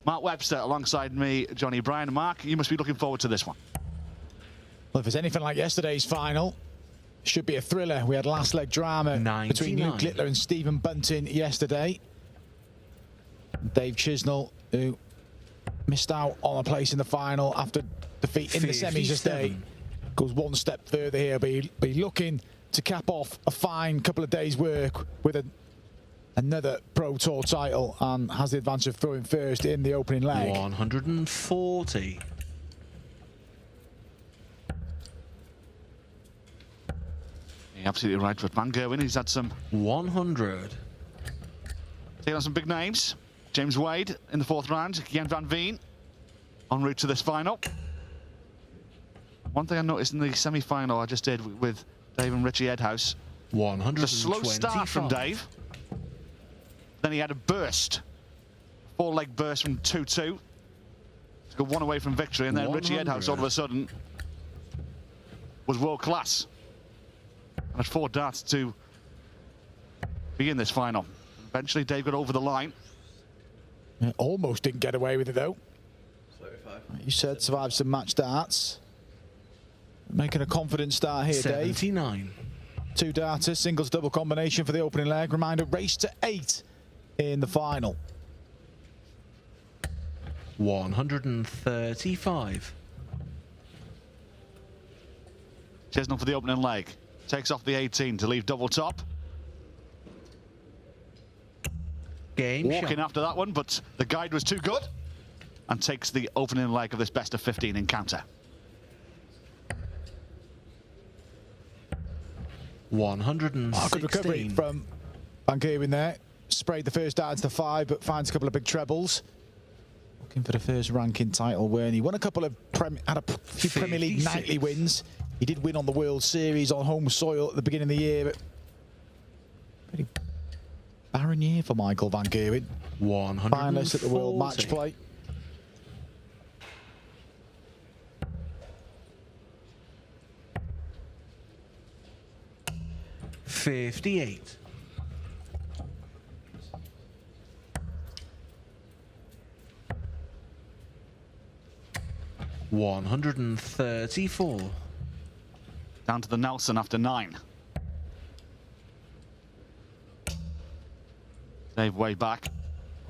Mark Webster alongside me, Johnny Bryan. Mark, you must be looking forward to this one. Well, if it's anything like yesterday's final, it should be a thriller. We had last leg drama 99. between Luke Littler and Stephen Bunting yesterday. Dave Chisnall, who missed out on a place in the final after defeat in the semis yesterday, goes one step further here. Be looking to cap off a fine couple of days' work with another Pro Tour title, and has the advantage of throwing first in the opening leg. 140. You're absolutely right with Van Gerwen. He's had some 100. taking on some big names. James Wade in the fourth round. Jan van Veen en route to this final. One thing I noticed in the semi-final I just did with Dave and Richie Edhouse. 125. It's a slow start from Dave. Then he had a burst. Four-leg burst from 2-2. To go one away from victory, and then 100. Richie Edhouse all of a sudden was world class. And had 4 darts to be in this final. Eventually Dave got over the line. Yeah, almost didn't get away with it though. 35. You said survived some match darts. Making a confident start here, 79. Dave. 2 darters, singles double combination for the opening leg. Reminder, race to 8 in the final. 135. Chisnall for the opening leg. Takes off the 18 to leave double top. Game Walking shot. after that one, but the guide was too good. And takes the opening leg of this best of 15 encounter. 116. Good recovery from Van Gerwen there. Sprayed the first dart into 5, but finds a couple of big trebles. Looking for the first ranking title, weren't he? Won a couple of had a few Premier League 56. nightly wins. He did win on the World Series on home soil at the beginning of the year, but pretty barren year for Michael Van Gerwen. 140. Finalist at the World Match Play. $58. 134. Down to the Nelson after 9. Dave way back.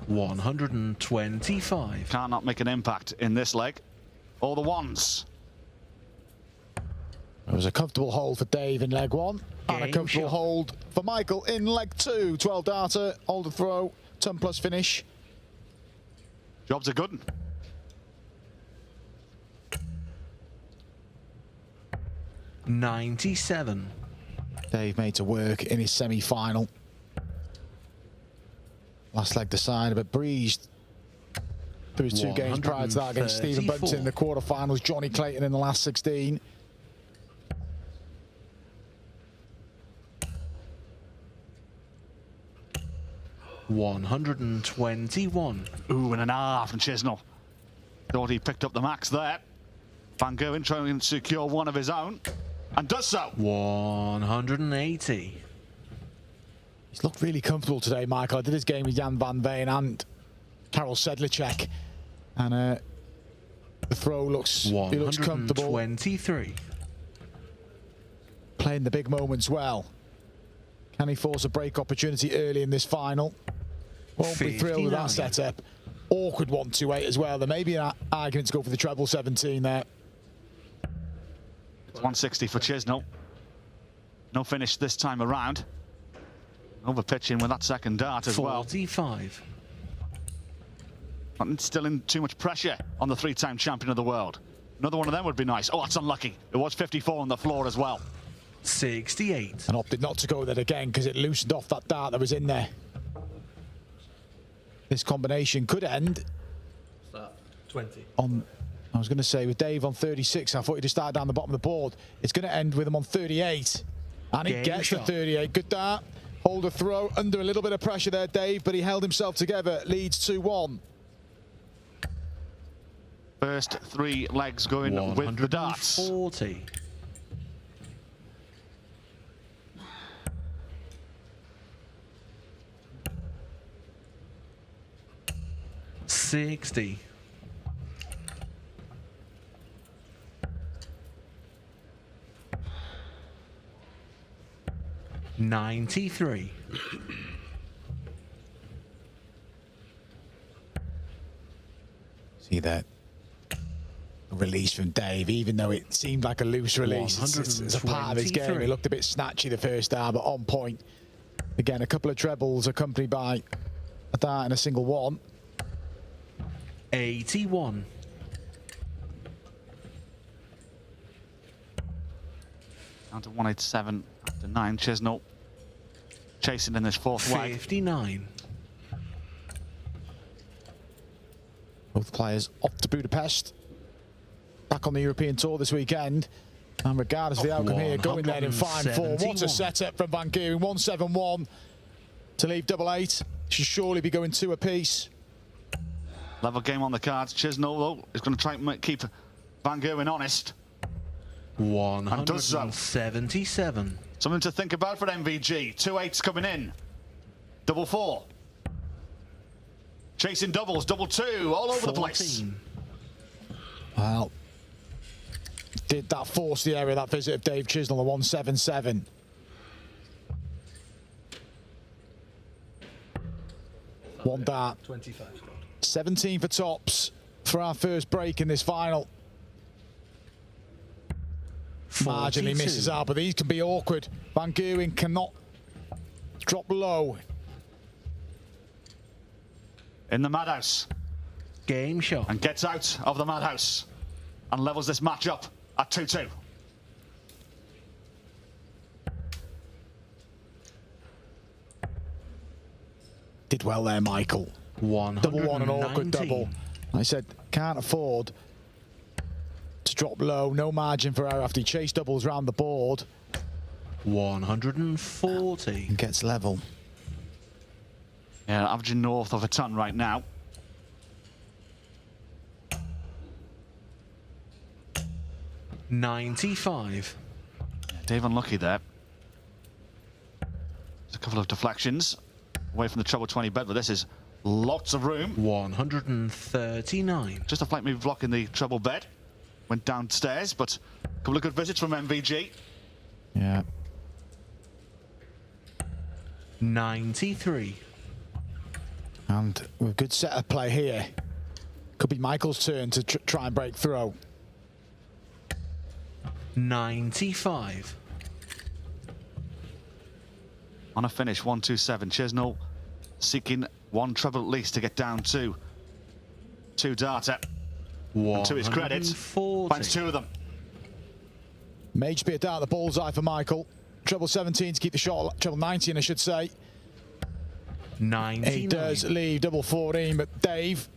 125. Can't not make an impact in this leg. All the ones. It was a comfortable hold for Dave in leg 1. And a Game comfortable shot. hold for Michael in leg 2. 12 darter, hold the throw, ton plus finish. Job's a good one. $97. Dave made to work in his semi-final. Last leg decided, but breezed through his 2 games prior to that against Stephen Bunting in the quarterfinals, Johnny Clayton in the last 16. $121. Ooh, and an R from Chisnall. Thought he picked up the max there. Van Gerwen trying to secure one of his own, and does so. 180. He's looked really comfortable today, Michael. I did his game with Jan van Veen and Karel Sedlacek, and the throw looks, he looks comfortable. 123. Playing the big moments well. Can he force a break opportunity early in this final? Won't be thrilled with that 59. setup. Awkward 1-2-8 as well. There may be an argument to go for the treble 17 there. It's 160 for Chisnall. No finish this time around. Over pitching with that second dart as well. 45. Not instilling too much pressure on the 3-time champion of the world. Another one of them would be nice. Oh, that's unlucky. It was 54 on the floor as well. 68. And opted not to go there again because it loosened off that dart that was in there. This combination could end Start 20. on, I was going to say, with Dave on 36. I thought he'd have started down the bottom of the board. It's going to end with him on 38. And he Game gets shot. the 38. Good dart. Hold a throw. Under a little bit of pressure there, Dave, but he held himself together. Leads 2-1. First 3 legs going with the darts. 140. 60. $93. See that release from Dave, even though it seemed like a loose release. It's a part of his game. It looked a bit snatchy the first hour, but on point. Again, a couple of trebles accompanied by a dart and a single one. 81. Down to 187 after 9. Chisnall chasing in this fourth leg. 59. Both players off to Budapest. Back on the European Tour this weekend. And regardless of the outcome here, going there in fine form. What a setup from Van Gerwen. 171 to leave double eight. Should surely be going 2 apiece. Level game on the cards. Chisnall, though, is going to try and keep Van Gerwen honest. 177. Something to think about for MVG. 2 8s coming in. Double 4. Chasing doubles. Double 2. All over 14. the place. Well, did that force the error, that visit of Dave Chisnall, a 177. One dart. 25. 17 for tops for our first break in this final. 42. Marginally misses out, but these can be awkward. Van Gerwen cannot drop low. In the madhouse. Game shot. And gets out of the madhouse. And levels this match up at 2-2. Did well there, Michael. Double one, an awkward double. I said, can't afford to drop low. No margin for error after he chased doubles round the board. 140. And gets level. Yeah, averaging north of a ton right now. $95. Dave unlucky there. There's a couple of deflections away from the treble 20 bed, but this is lots of room. 139. Just a flight move blocking the treble bed. Went downstairs, but a couple of good visits from MVG. Yeah. 93. And with good set of play here. Could be Michael's turn to try and break through. 95. On a finish, 127. Chisnall seeking 1 treble at least to get down to 2 data. And to his credit, 140. finds 2 of them. May just be a dart at the bullseye for Michael. Treble 17 to keep the shot, treble 19 I should say. 99. He does leave double 14, but Dave,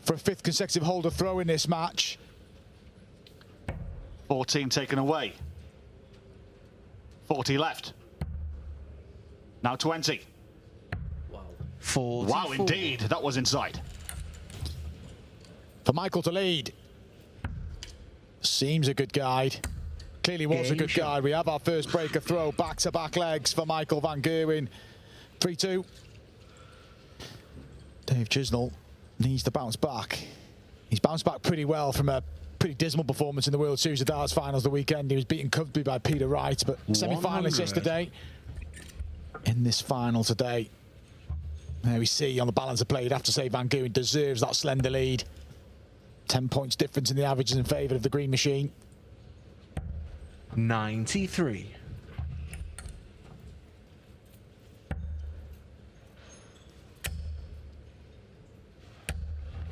for a 5th consecutive holder throw in this match. 14 taken away. 40 left. Now 20. Wow. 44. Wow, indeed. That was inside. For Michael to lead. Seems a good guide. Clearly was a good guide. We have our first breaker throw. Back-to-back legs for Michael Van Gerwen. 3-2. Dave Chisnall needs to bounce back. He's bounced back pretty well from a pretty dismal performance in the World Series of Darts finals the weekend. He was beaten comfortably by Peter Wright, but semi-finalist yesterday. In this final today, there we see on the balance of play, you'd have to say Van Gerwen deserves that slender lead. 10 points difference in the averages in favour of the green machine. 93.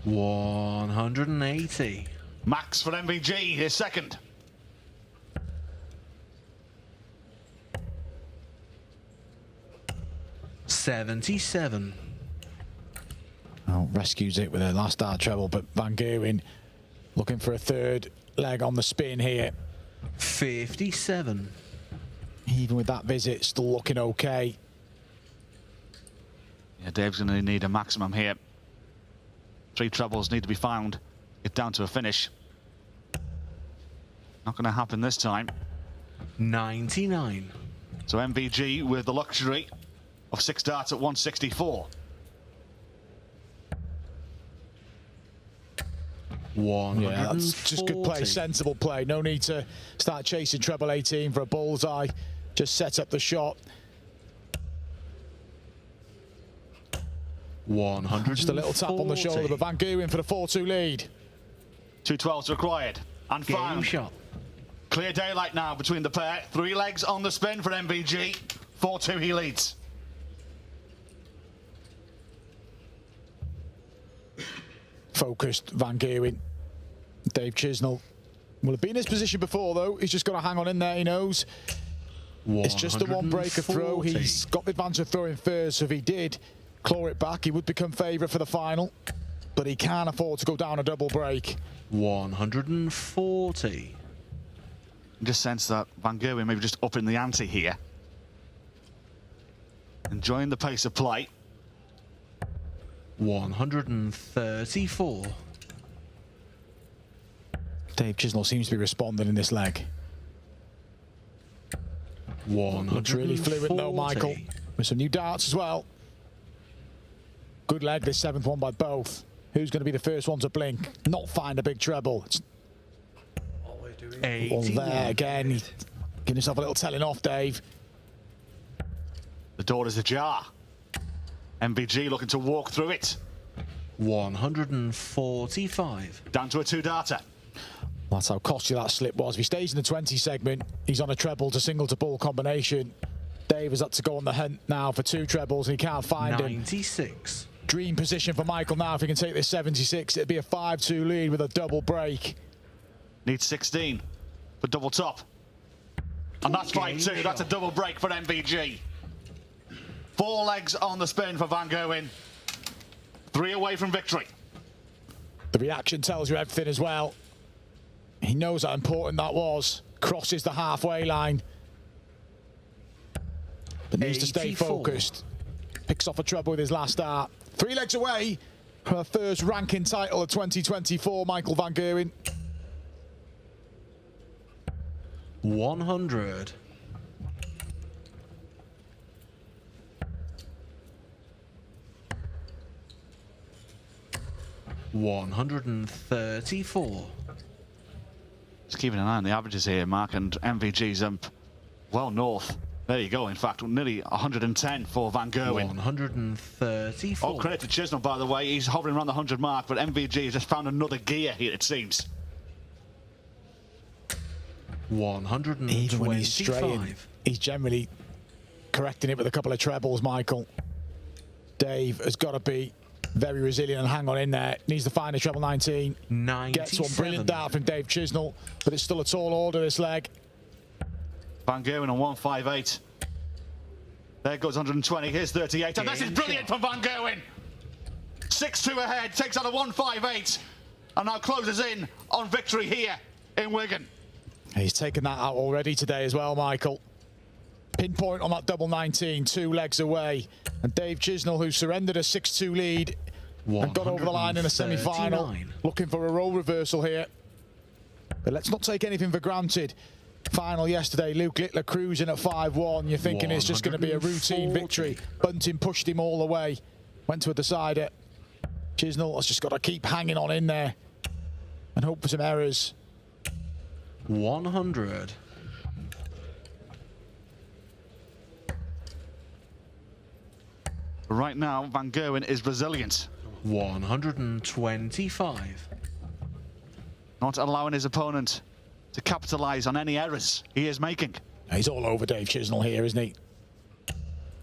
$180. Max for MVG, his second. $77. Oh, rescues it with a last dart treble, but Van Gerwen looking for a 3rd leg on the spin here. 57. Even with that visit, still looking okay. Yeah, Dave's going to need a maximum here. 3 trebles need to be found. Get down to a finish. Not going to happen this time. 99. So MVG with the luxury of 6 darts at 164. Yeah, that's just good play, sensible play. No need to start chasing treble 18 for a bullseye. Just set up the shot. 100. Just a little tap on the shoulder, but Van Gerwen for the 4-2 lead. 212s required. And Game found. shot. Clear daylight now between the pair. 3 legs on the spin for MVG. 4-2 he leads. Focused Van Gerwen. Dave Chisnall will have been in this position before, though. He's just got to hang on in there, he knows. It's just a one-breaker throw. He's got the advantage of throwing first, so if he did claw it back, he would become favourite for the final. But he can't afford to go down a double break. 140. I just sense that Van Gerwen maybe just upping the ante here. Enjoying the pace of play. 134. Dave Chisnall seems to be responding in this leg. 140. Looks really fluent though, Michael. With some new darts as well. Good leg, this 7th one by both. Who's going to be the first one to blink? Not find a big treble. It's Always doing. all there again. He's giving himself a little telling off, Dave. The door is ajar. MVG looking to walk through it. 145. Down to a 2-darter. That's how costly that slip was. If he stays in the 20 segment, he's on a treble to single to bull combination. Dave has had to go on the hunt now for 2 trebles and he can't find 96. him. Dream position for Michael now. If he can take this 76, it'd be a 5-2 lead with a double break. Needs 16 for double top. And that's 5-2. That's a double break for MVG. 4 legs on the spin for Van Gerwen. 3 away from victory. The reaction tells you everything as well. He knows how important that was. Crosses the halfway line. But needs to stay 84. focused. Picks off a treble with his last dart. 3 legs away from a first ranking title of 2024, Michael Van Gerwen. 100. $134. Just keeping an eye on the averages here, Mark, and MVG's well north. There you go, in fact, nearly 110 for Van Gerwen. 134. All credit to Chisnall, by the way. He's hovering around the 100 mark, but MVG has just found another gear here, it seems. 125. Even when he's straying, he's generally correcting it with a couple of trebles, Michael. Dave has got to be very resilient and hang on in there. Needs to find a treble 19. 97. Gets one brilliant dart from Dave Chisnall, but it's still a tall order, this leg. Van Gerwen on 158. There goes 120. Here's 38. And this is brilliant for Van Gerwen. 6-2 ahead. Takes out a 158. And now closes in on victory here in Wigan. He's taken that out already today as well, Michael. Pinpoint on that double 19, 2 legs away. And Dave Chisnall, who surrendered a 6-2 lead and got over the line in a semi-final, looking for a role reversal here. But let's not take anything for granted. Final yesterday, Luke Littler cruising at 5-1. You're thinking it's just going to be a routine victory. Bunting pushed him all the way. Went to a decider. Chisnall has just got to keep hanging on in there and hope for some errors. 100. Right now, Van Gerwen is resilient. 125. Not allowing his opponent to capitalise on any errors he is making. He's all over Dave Chisnall here, isn't he?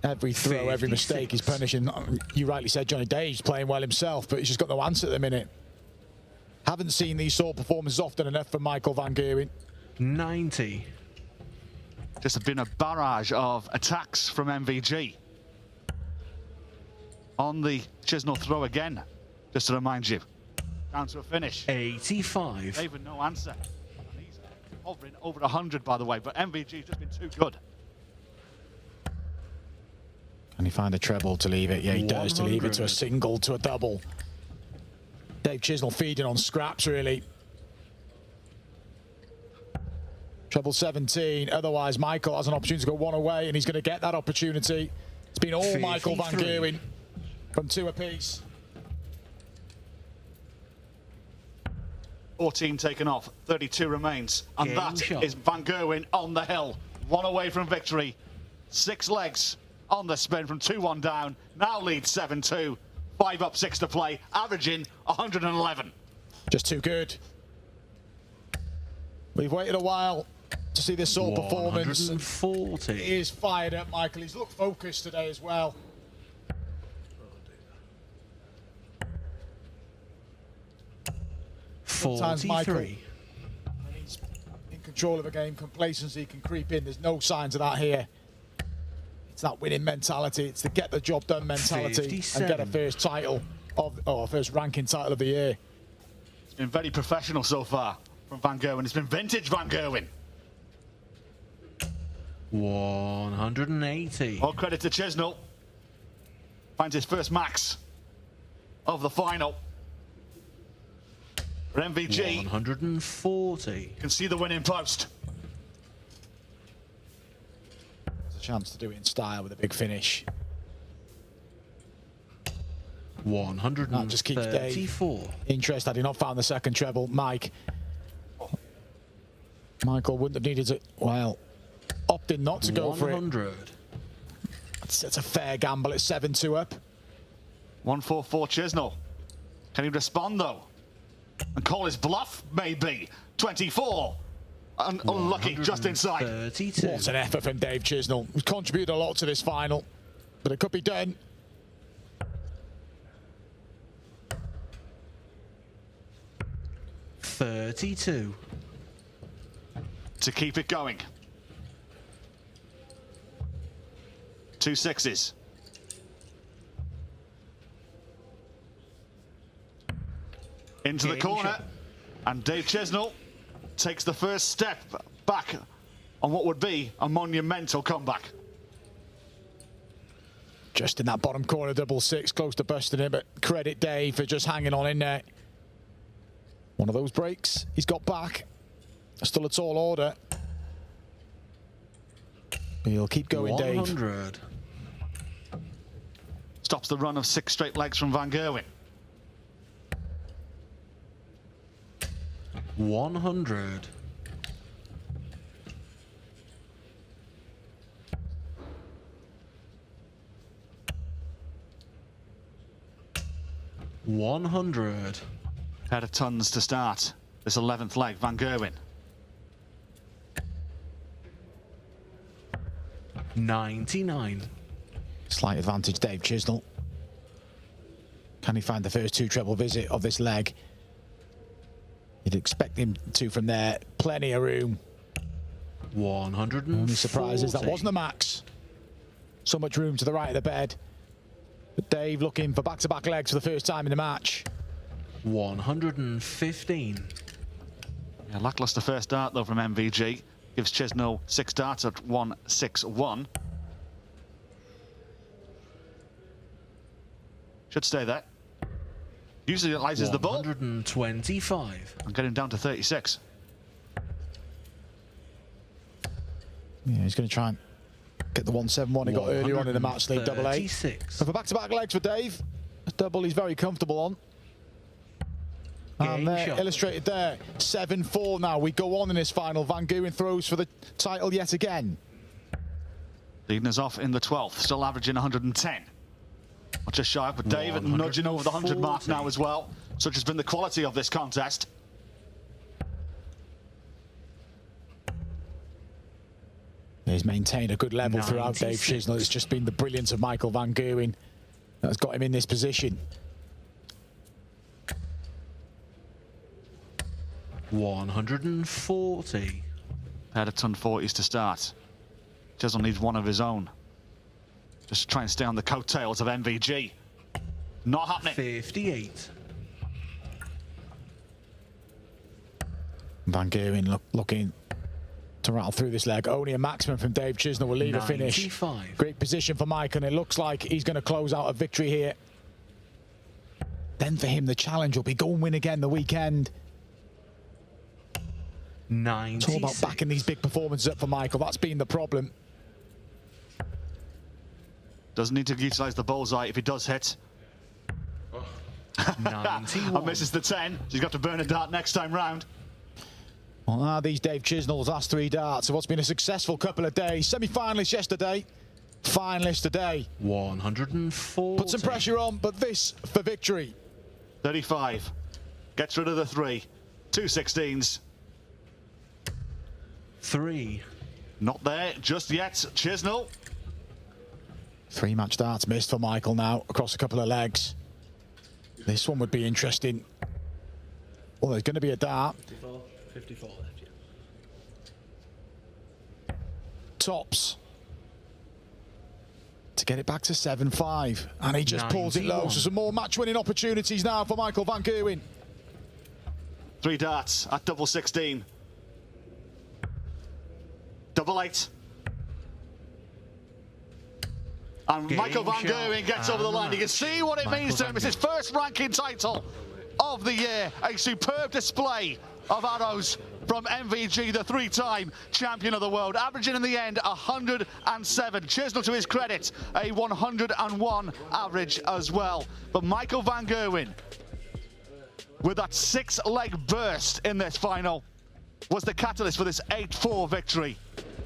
Every throw, every mistake he's punishing. You rightly said Johnny Dave's playing well himself, but he's just got no answer at the minute. Haven't seen these sort of performances often enough from Michael Van Gerwen. 90. Just been a barrage of attacks from MVG. On the Chisnall throw again, just to remind you. Down to a finish. 85. David, no answer. And he's hovering over 100, by the way, but MVG's just been too good. Can he find a treble to leave it? Yeah, he does, to leave it to a single, to a double. Dave Chisnall feeding on scraps, really. Treble 17. Otherwise, Michael has an opportunity to go 1 away, and he's going to get that opportunity. It's been all 53. Michael Van Gerwen from 2 apiece. 14 taken off, 32 remains. And Game that shot. is Van Gerwen on the hill. 1 away from victory. 6 legs on the spin from 2-1 down. Now leads 7-2. 5 up, 6 to play, averaging 111. Just too good. We've waited a while to see this sort of performance. 140. He is fired up, Michael. He's looked focused today as well. Sometimes Michael, 43. when he's in control of a game, complacency can creep in. There's no signs of that here. It's that winning mentality. It's the get the job done mentality 57. and get a first title first ranking title of the year. It's been very professional so far from Van Gerwen. It's been vintage Van Gerwen. 180. All credit to Chisnall. Finds his first max of the final. For MVG, 140. can see the winning post. There's a chance to do it in style with a big finish. 134. That just keeps Dave interest. Had he not found the second treble, Michael wouldn't have needed to, well, opting not to go for it. 100. It's a fair gamble. It's 7-2 up. 144 Chisnall. Can he respond though? And call his bluff, maybe. 24. Unlucky, just inside. 32. What an effort from Dave Chisnall. He's contributed a lot to this final, but it could be done. $32. To keep it going. 2 6s. Into the Game corner, shot. and Dave Chisnall takes the first step back on what would be a monumental comeback. Just in that bottom corner, double six, close to busting it, but credit Dave for just hanging on in there. One of those breaks he's got back. Still a tall order. He'll keep going, 100. Dave. Stops the run of 6 straight legs from Van Gerwen. 100. 100. Pair of tons to start this 11th leg, Van Gerwen. 99. Slight advantage, Dave Chisnall. Can he find the first 2 treble visit of this leg? You'd expect him to from there. Plenty of room. 140. Only surprise is that wasn't a max. So much room to the right of the bed. But Dave looking for back-to-back legs for the first time in the match. 115. Yeah, lackluster first start though from MVG. Gives Chisnall 6 darts at 161. Should stay there. Usually it lies the ball. 125. And get him down to 36. Yeah, he's going to try and get the 171 he got earlier on in the match, lead double A. 136. So for back-to-back legs for Dave, a double he's very comfortable on. And Game shot. illustrated there, 7-4 now. We go on in this final. Van Gerwen throws for the title yet again. Leading us off in the 12th, still averaging 110. Not just shy, but Dave nudging over the 100 mark now as well. Such has been the quality of this contest. He's maintained a good level throughout, Dave 96. Chisnall. It's just been the brilliance of Michael Van Gerwen that's got him in this position. 140. Had a ton 40s to start. Chisnall needs one of his own. Just try and stay on the coattails of MVG. Not happening. 58. Van Gerwen looking to rattle through this leg. Only a maximum from Dave Chisnall will lead a finish. 95. Great position for Mike, and it looks like he's going to close out a victory here. Then for him, the challenge will be go and win again the weekend. 96. It's all about backing these big performances up for Michael. That's been the problem. Doesn't need to utilise the bullseye if he does hit. 91. And misses the 10. She's got to burn a dart next time round. Well, are these Dave Chisnall's last 3 darts of what's been a successful couple of days. Semi-finalist yesterday, finalist today. 104. Put some pressure on, but this for victory. 35. Gets rid of the 3. 2 16s. 3. Not there just yet. Chisnall. 3 match darts missed for Michael now across a couple of legs. This one would be interesting. Well, there's going to be a dart. 54 left, yeah. Tops. To get it back to 7-5. And he just pulls it low. So some more match-winning opportunities now for Michael van Gerwen. 3 darts at double 16. Double 8. And Game Michael van shot Gerwen gets over the and the line. You can match. see what it Michael means to van him. It's his first ranking title of the year. A superb display of arrows from MVG, the 3-time champion of the world, averaging in the end 107. Chisnall, to his credit, a 101 average as well. But Michael van Gerwen, with that 6-leg burst in this final, was the catalyst for this 8-4 victory.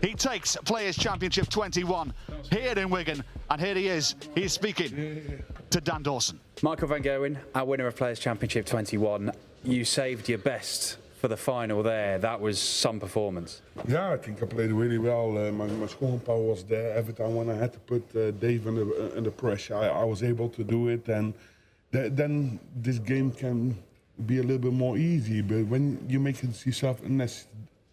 He takes Players' Championship 21 here in Wigan, and here he is. He is speaking to Dan Dawson. Michael van Gerwen, our winner of Players' Championship 21. You saved your best for the final there. That was some performance. Yeah, I think I played really well. My scoring power was there. Every time when I had to put Dave under pressure, I was able to do it. And then this game can be a little bit more easy. But when you make it yourself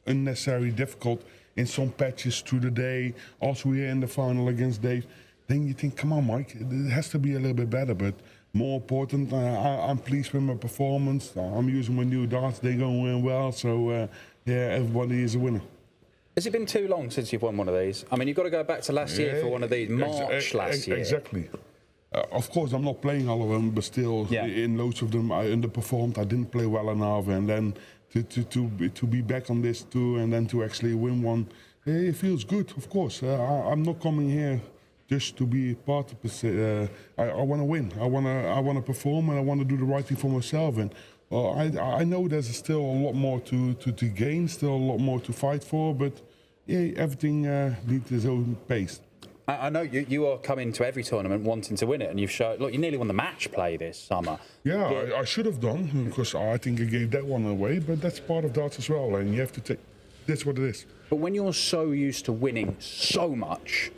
unnecessarily difficult in some patches through the day, also here in the final against Dave, then you think, come on, Mike, it has to be a little bit better. But more important, I'm pleased with my performance. I'm using my new darts, they're going well. So, yeah, everybody is a winner. Has it been too long since you've won one of these? I mean, you've got to go back to last year for one of these, March last year. Exactly. Of course, I'm not playing all of them, but still, in loads of them, I underperformed. I didn't play well enough, and then to be back on this too, and then to actually win one, it feels good. Of course, I'm not coming here just to be part of it. I want to win. I want to perform, and I want to do the right thing for myself. And I know there's still a lot more to gain, still a lot more to fight for, but yeah, everything needs its own pace. I know you are coming to every tournament wanting to win it, and you've shown. Look, you nearly won the match play this summer. Yeah, I should have done, because I think I gave that one away. But that's part of darts as well, and you have to take. That's what it is. But when you're so used to winning so much,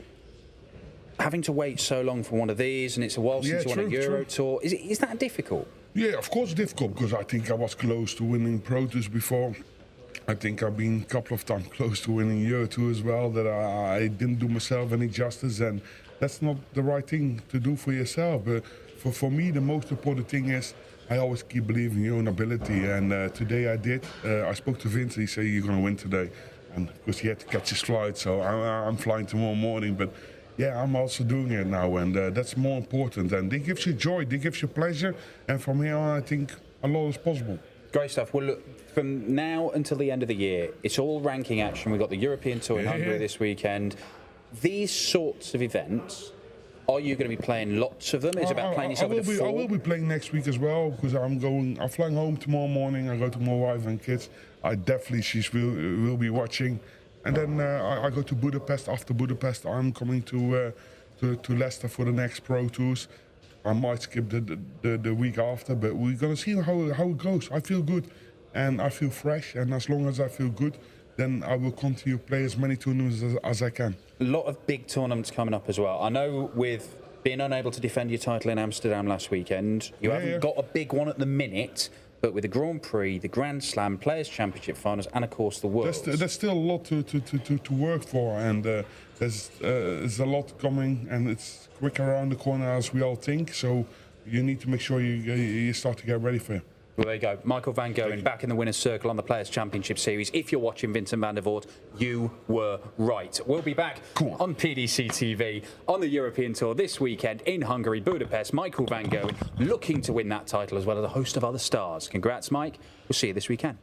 having to wait so long for one of these, and it's a while since you won a Euro Tour, is that difficult? Yeah, of course difficult, because I think I was close to winning Pro Tours before. I think I've been a couple of times close to winning Euro Tour as well, that I didn't do myself any justice, and that's not the right thing to do for yourself. But for me, the most important thing is I always keep believing in your own ability, and today I did. I spoke to Vince, he said, you're going to win today. And because he had to catch his flight, so I'm flying tomorrow morning. But yeah, I'm also doing it now, and that's more important. And it gives you joy, it gives you pleasure, and from here on, I think a lot is possible. Great stuff. Well, look, from now until the end of the year, it's all ranking action. We've got the European Tour in Hungary this weekend. These sorts of events, are you going to be playing lots of them? Is it about playing yourself in a form? I will be playing next week as well, because I'm flying home tomorrow morning. I go to my wife and kids. She will be watching. And then I go to Budapest. After Budapest, I'm coming to Leicester for the next Pro Tours. I might skip the week after, but we're going to see how it goes. I feel good, and I feel fresh, and as long as I feel good, then I will continue to play as many tournaments as I can. A lot of big tournaments coming up as well. I know with being unable to defend your title in Amsterdam last weekend, you haven't got a big one at the minute, but with the Grand Prix, the Grand Slam, Players' Championship finals, and of course the Worlds. There's still a lot to work for, and there's a lot coming, and it's quick around the corner as we all think. So you need to make sure you start to get ready for it. Well, there you go. Michael van Gerwen back in the winner's circle on the Players' Championship Series. If you're watching Vincent van der Voort, you were right. We'll be back on PDC TV on the European Tour this weekend in Hungary, Budapest. Michael van Gerwen looking to win that title as well as a host of other stars. Congrats, Mike. We'll see you this weekend.